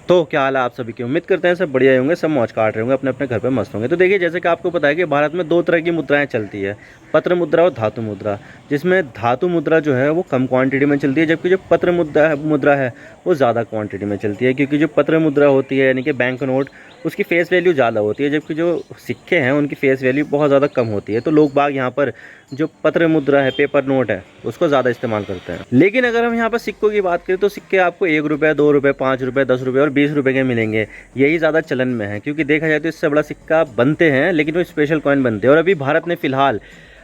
तो क्या हाल है आप सभी की। उम्मीद करते हैं सब बढ़िया होंगे, सब मौज काट रहे होंगे, अपने अपने घर पे मस्त होंगे। तो देखिए, जैसे कि आपको पता है कि भारत में दो तरह की मुद्राएं चलती है, पत्र मुद्रा और धातु मुद्रा। जिसमें धातु मुद्रा जो है वो कम क्वांटिटी में चलती है, जबकि जो पत्र मुद्रा है वो ज़्यादा क्वांटिटी में चलती है। क्योंकि जो पत्र मुद्रा होती है यानी कि बैंक नोट, उसकी फेस वैल्यू ज़्यादा होती है, जबकि जो सिक्के हैं उनकी फेस वैल्यू बहुत ज़्यादा कम होती है। तो लोग बाग यहाँ पर जो पत्र मुद्रा है, पेपर नोट है, उसको ज़्यादा इस्तेमाल करते हैं। लेकिन अगर हम यहाँ पर सिक्कों की बात करें तो सिक्के आपको 1 रुपये, 2 रुपये, 5 रुपये, 10 रुपये और 20 रुपये के मिलेंगे। यही ज़्यादा चलन में है, क्योंकि देखा जाए तो इससे बड़ा सिक्का बनते हैं लेकिन वो स्पेशल कॉइन बनते हैं। और अभी भारत ने फ़िलहाल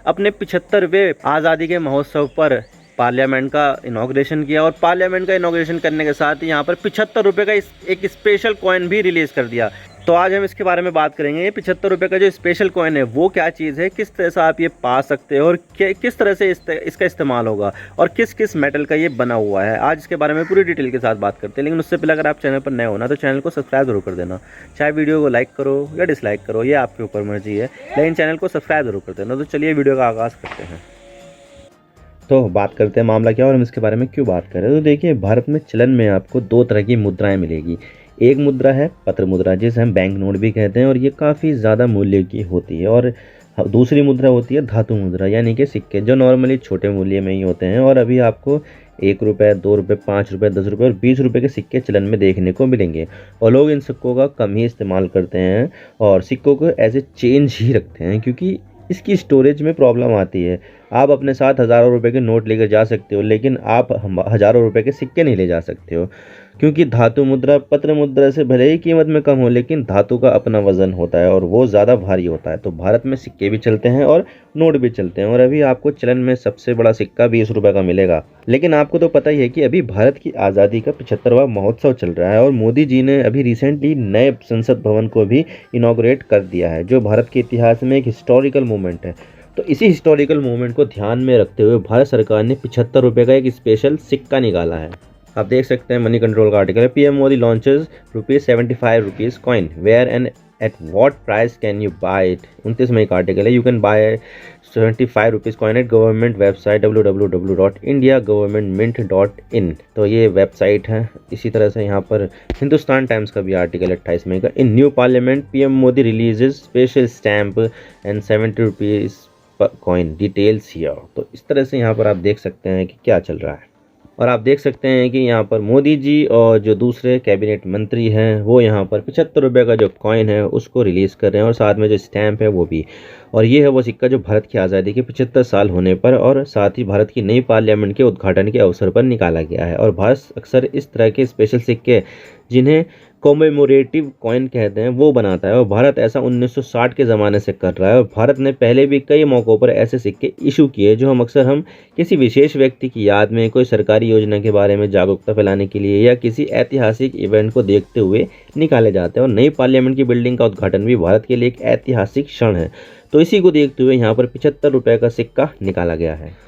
अपने 75वें आज़ादी के महोत्सव पर पार्लियामेंट का इनॉग्रेशन किया, और पार्लियामेंट का इनॉग्रेशन करने के साथ ही यहाँ पर 75 रुपये का एक स्पेशल कॉइन भी रिलीज़ कर दिया। तो आज हम इसके बारे में बात करेंगे। ये 75 रुपये का जो स्पेशल कॉइन है वो क्या चीज़ है, किस तरह से आप ये पा सकते हो, और किस तरह से इसका इस्तेमाल होगा, और किस किस मेटल का ये बना हुआ है। आज इसके बारे में पूरी डिटेल के साथ बात करते हैं। लेकिन उससे पहले अगर आप चैनल पर नए हो ना तो चैनल को सब्सक्राइब जरूर कर देना। चाहे वीडियो को लाइक करो या डिसलाइक करो, ये आपके ऊपर मर्जी है, लेकिन चैनल को सब्सक्राइब जरूर कर देना। तो चलिए वीडियो का आगाज़ करते हैं। तो बात करते हैं मामला क्या और हम इसके बारे में क्यों बात कर रहे हैं। तो देखिए, भारत में चलन में आपको दो तरह की मुद्राएं मिलेगी। एक मुद्रा है पत्र मुद्रा, जिसे हम बैंक नोट भी कहते हैं, और ये काफ़ी ज़्यादा मूल्य की होती है। और दूसरी मुद्रा होती है धातु मुद्रा, यानी कि सिक्के, जो नॉर्मली छोटे मूल्य में ही होते हैं। और अभी आपको 1 रुपये, 2 रुपये, 5 रुपये, 10 रुपये और 20 रुपये के सिक्के चलन में देखने को मिलेंगे। और लोग इन सिक्कों का कम ही इस्तेमाल करते हैं और सिक्कों को एज ए चेंज ही रखते हैं, क्योंकि इसकी स्टोरेज में प्रॉब्लम आती है। आप अपने साथ हज़ारों रुपए के नोट लेकर जा सकते हो, लेकिन आप हज़ारों रुपए के सिक्के नहीं ले जा सकते हो, क्योंकि धातु मुद्रा पत्र मुद्रा से भले ही कीमत में कम हो, लेकिन धातु का अपना वजन होता है और वो ज़्यादा भारी होता है। तो भारत में सिक्के भी चलते हैं और नोट भी चलते हैं। और अभी आपको चलन में सबसे बड़ा सिक्का 20 रुपये का मिलेगा। लेकिन आपको तो पता ही है कि अभी भारत की आज़ादी का 75वां महोत्सव चल रहा है, और मोदी जी ने अभी रिसेंटली नए संसद भवन को भी इनॉग्रेट कर दिया है, जो भारत के इतिहास में एक हिस्टोरिकल मोमेंट है। तो इसी हिस्टोरिकल मोमेंट को ध्यान में रखते हुए भारत सरकार ने 75 रुपये का एक स्पेशल सिक्का निकाला है। आप देख सकते हैं, मनी कंट्रोल का आर्टिकल है। PM Modi launches ₹75 coin, where and at what price can you buy it. 29 मई का आर्टिकल है। You can buy ₹75 coin at government website www.indiagovernmentmint.in। तो ये वेबसाइट है। इसी तरह से यहाँ पर हिंदुस्तान टाइम्स का भी आर्टिकल है 28 मई का। In new parliament PM Modi releases special stamp and ₹70 coin details here. तो इस तरह से यहाँ पर आप देख सकते हैं कि क्या चल रहा है। और आप देख सकते हैं कि यहाँ पर मोदी जी और जो दूसरे कैबिनेट मंत्री हैं वो यहाँ पर 75 रुपये का जो कॉइन है उसको रिलीज़ कर रहे हैं, और साथ में जो स्टैम्प है वो भी। और ये है वो सिक्का जो भारत की आज़ादी के 75 साल होने पर और साथ ही भारत की नई पार्लियामेंट के उद्घाटन के अवसर पर निकाला गया है। और भारत अक्सर इस तरह के स्पेशल सिक्के, जिन्हें कॉमेमोरेटिव कॉइन कहते हैं, वो बनाता है। और भारत ऐसा 1960 के ज़माने से कर रहा है। और भारत ने पहले भी कई मौक़ों पर ऐसे सिक्के इशू किए, जो हम किसी विशेष व्यक्ति की याद में, कोई सरकारी योजना के बारे में जागरूकता फैलाने के लिए, या किसी ऐतिहासिक इवेंट को देखते हुए निकाले जाते हैं। और नई पार्लियामेंट की बिल्डिंग का उद्घाटन भी भारत के लिए एक ऐतिहासिक क्षण है। तो इसी को देखते हुए यहाँ पर 75 रुपये का सिक्का निकाला गया है।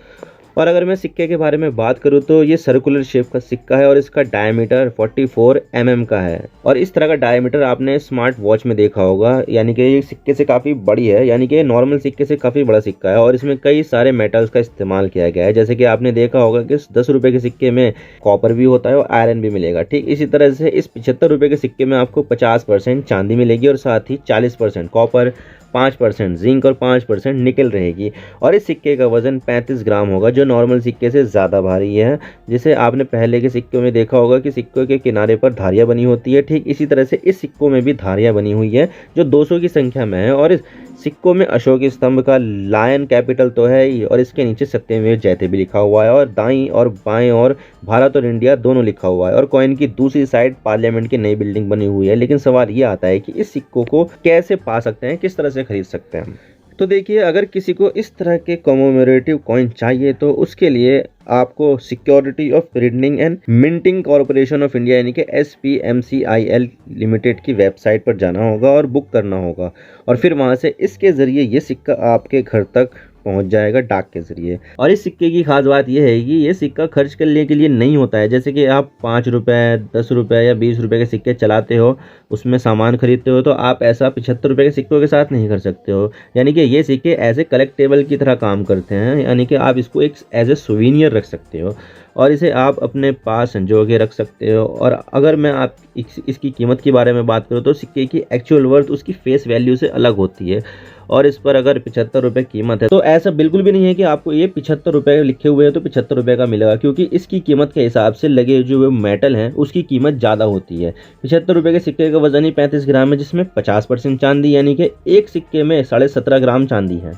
और अगर मैं सिक्के के बारे में बात करूँ तो ये सर्कुलर शेप का सिक्का है, और इसका डायमीटर 44 mm का है। और इस तरह का डायमीटर आपने स्मार्ट वॉच में देखा होगा, यानी कि ये सिक्के से काफ़ी बड़ी है, यानी कि नॉर्मल सिक्के से काफ़ी बड़ा सिक्का है। और इसमें कई सारे मेटल्स का इस्तेमाल किया गया है, जैसे कि आपने देखा होगा कि 10 रुपये के सिक्के में कॉपर भी होता है और आयरन भी मिलेगा। ठीक इसी तरह से इस 75 रुपये के सिक्के में आपको 50% चांदी मिलेगी, और साथ ही 40% कॉपर, 5% जिंक और 5% निकल रहेगी। और इस सिक्के का वजन 35 ग्राम होगा, जो नॉर्मल सिक्के से ज़्यादा भारी है। जिसे आपने पहले के सिक्कों में देखा होगा कि सिक्कों के किनारे पर धारियाँ बनी होती है, ठीक इसी तरह से इस सिक्कों में भी धारियाँ बनी हुई है, जो 200 की संख्या में है। और इस सिक्कों में अशोक स्तंभ का लायन कैपिटल तो है ही, और इसके नीचे सत्यमेव जयते भी लिखा हुआ है, और दाईं और बाएं और भारत और इंडिया दोनों लिखा हुआ है। और कॉइन की दूसरी साइड पार्लियामेंट की नई बिल्डिंग बनी हुई है। लेकिन सवाल ये आता है कि इस सिक्कों को कैसे पा सकते हैं, किस तरह से खरीद सकते हैं। तो देखिए, अगर किसी को इस तरह के कॉमेमोरेटिव कॉइन चाहिए तो उसके लिए आपको security of printing and minting corporation of India, यानी कि SPMCIL लिमिटेड की वेबसाइट पर जाना होगा और बुक करना होगा। और फिर वहां से इसके ज़रिए ये सिक्का आपके घर तक पहुंच जाएगा डाक के ज़रिए। और इस सिक्के की खास बात यह है कि ये सिक्का खर्च करने के लिए नहीं होता है। जैसे कि आप 5 रुपये, 10 रुपये या 20 रुपये के सिक्के चलाते हो, उसमें सामान खरीदते हो, तो आप ऐसा 75 रुपये के सिक्कों के साथ नहीं कर सकते हो। यानी कि ये सिक्के ऐसे कलेक्टेबल की तरह काम करते हैं, यानी कि आप इसको एक एज ए सुवीनियर रख सकते हो। और इसे आप अपने पास संजो के रख सकते हो। और अगर मैं आप इसकी कीमत के बारे में बात करूँ तो सिक्के की एक्चुअल वर्थ उसकी फेस वैल्यू से अलग होती है, और इस पर अगर 75 रुपये कीमत है तो ऐसा बिल्कुल भी नहीं है कि आपको ये 75 रुपये लिखे हुए हैं तो 75 रुपये का मिलेगा, क्योंकि इसकी कीमत के हिसाब से लगे जो मेटल हैं उसकी कीमत ज़्यादा होती है। 75 रुपये के सिक्के का वजन ही 35 ग्राम है, जिसमें 50% चांदी यानी कि एक सिक्के में 17.5 ग्राम चांदी है।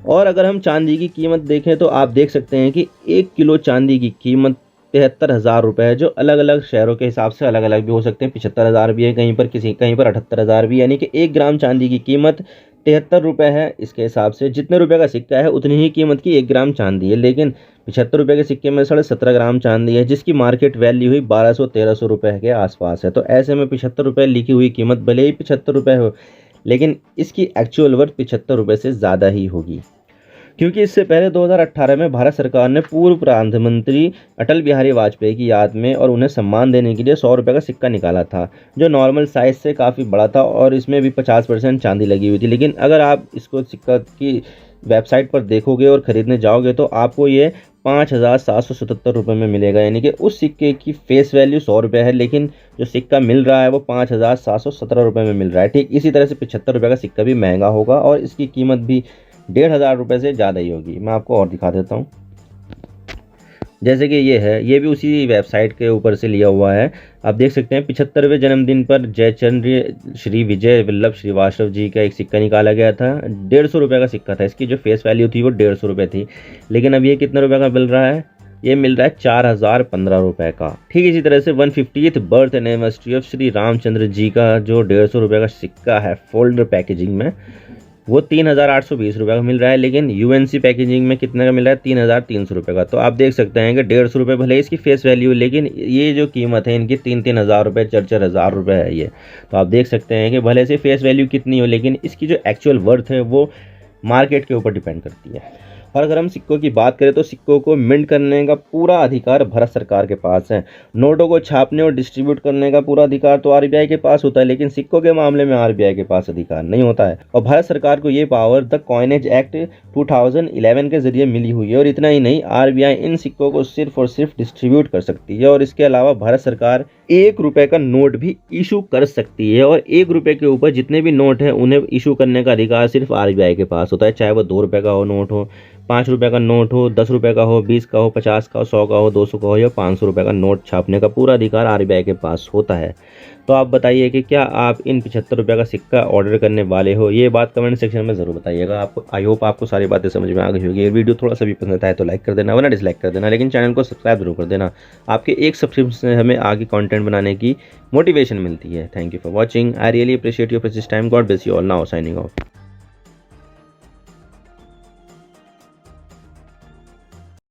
और अगर हम चांदी की कीमत देखें तो आप देख सकते हैं कि 1 किलो चांदी की कीमत 73,000 रुपये है, जो अलग अलग शहरों के हिसाब से अलग अलग भी हो सकते हैं। 75,000 भी है कहीं पर, कहीं पर 78,000 भी, यानी कि 1 ग्राम चांदी की कीमत 73 रुपये है। इसके हिसाब से जितने रुपये का सिक्का है उतनी ही कीमत की 1 ग्राम चांदी है, लेकिन 75 रुपये के सिक्के में 17.5 ग्राम चांदी है, जिसकी मार्केट वैल्यू हुई 1200-1300 रुपये के आसपास है। तो ऐसे में 75 रुपये लिखी हुई कीमत भले ही 75 रुपये हो, लेकिन इसकी एक्चुअल वर्थ 75 रुपये से ज़्यादा ही होगी, क्योंकि इससे पहले 2018 में भारत सरकार ने पूर्व प्रधानमंत्री अटल बिहारी वाजपेयी की याद में और उन्हें सम्मान देने के लिए 100 रुपये का सिक्का निकाला था, जो नॉर्मल साइज़ से काफ़ी बड़ा था और इसमें भी 50% चांदी लगी हुई थी। लेकिन अगर आप इसको सिक्का की वेबसाइट पर देखोगे और ख़रीदने जाओगे तो आपको ये 5,777 रुपये में मिलेगा, यानी कि उस सिक्के की फेस वैल्यू 100 रुपये है, लेकिन जो सिक्का मिल रहा है वो 5,717 रुपये में मिल रहा है। ठीक इसी तरह से 75 रुपये का सिक्का भी महंगा होगा और इसकी कीमत भी 1,500 रुपये से ज़्यादा ही होगी। मैं आपको और दिखा देता हूँ, जैसे कि ये है, ये भी उसी वेबसाइट के ऊपर से लिया हुआ है। आप देख सकते हैं 75वें जन्मदिन पर जयचंद्र श्री विजय वल्लभ श्रीवास्तव जी का एक सिक्का निकाला गया था। 150 रुपये का सिक्का था, इसकी जो फेस वैल्यू थी वो 150 रुपये थी, लेकिन अब ये कितने रुपये का मिल रहा है? ये मिल रहा है 4,015 रुपये का। ठीक इसी तरह से 150th birth anniversary of Shri Ramchandra ji का जो 150 रुपये का सिक्का है फोल्डर पैकेजिंग में, वो 3,820 रुपये का मिल रहा है, लेकिन यूएनसी पैकेजिंग में कितने का मिल रहा है? 3,300 रुपये का। तो आप देख सकते हैं कि 150 रुपये भले इसकी फेस वैल्यू, लेकिन ये जो कीमत है इनकी 3-3 हज़ार रुपये, 4-4 हज़ार रुपये है ये। तो आप देख सकते हैं कि भले से फेस वैल्यू कितनी हो, लेकिन इसकी जो एक्चुअल वर्थ है वो मार्केट के ऊपर डिपेंड करती है। और अगर हम सिक्कों की बात करें तो सिक्कों को मिंट करने का पूरा अधिकार भारत सरकार के पास है। नोटों को छापने और डिस्ट्रीब्यूट करने का पूरा अधिकार तो आरबीआई के पास होता है, लेकिन सिक्कों के मामले में आरबीआई के पास अधिकार नहीं होता है। और भारत सरकार को ये पावर द कॉइनेज एक्ट 2011 के जरिए मिली हुई है। और इतना ही नहीं, आरबीआई इन सिक्कों को सिर्फ और सिर्फ डिस्ट्रीब्यूट कर सकती है, और इसके अलावा भारत सरकार 1 रुपये का नोट भी इशू कर सकती है। और 1 रुपये के ऊपर जितने भी नोट हैं उन्हें इशू करने का अधिकार सिर्फ आरबीआई के पास होता है, चाहे वो 2 रुपये का हो नोट हो, 5 रुपये का नोट हो, 10 रुपये का हो, 20 का हो, 50 का हो, 100 का हो, 200 का हो या 500 रुपये का नोट छापने का पूरा अधिकार आरबीआई के पास होता है। तो आप बताइए कि क्या आप इन 75 रुपये का सिक्का ऑर्डर करने वाले हो? ये बात कमेंट सेक्शन में ज़रूर बताइएगा। आपको आई होप आपको सारी बातें समझ में आ गई होगी। ये वीडियो थोड़ा सा भी पसंद आए तो लाइक कर देना, वरना डिसलाइक कर देना, लेकिन चैनल को सब्सक्राइब जरूर कर देना। आपके एक सब्सक्रिप्शन से हमें आगे कंटेंट बनाने की मोटिवेशन मिलती है। Thank you for watching. I really appreciate your precious time. God bless you all. Now signing off.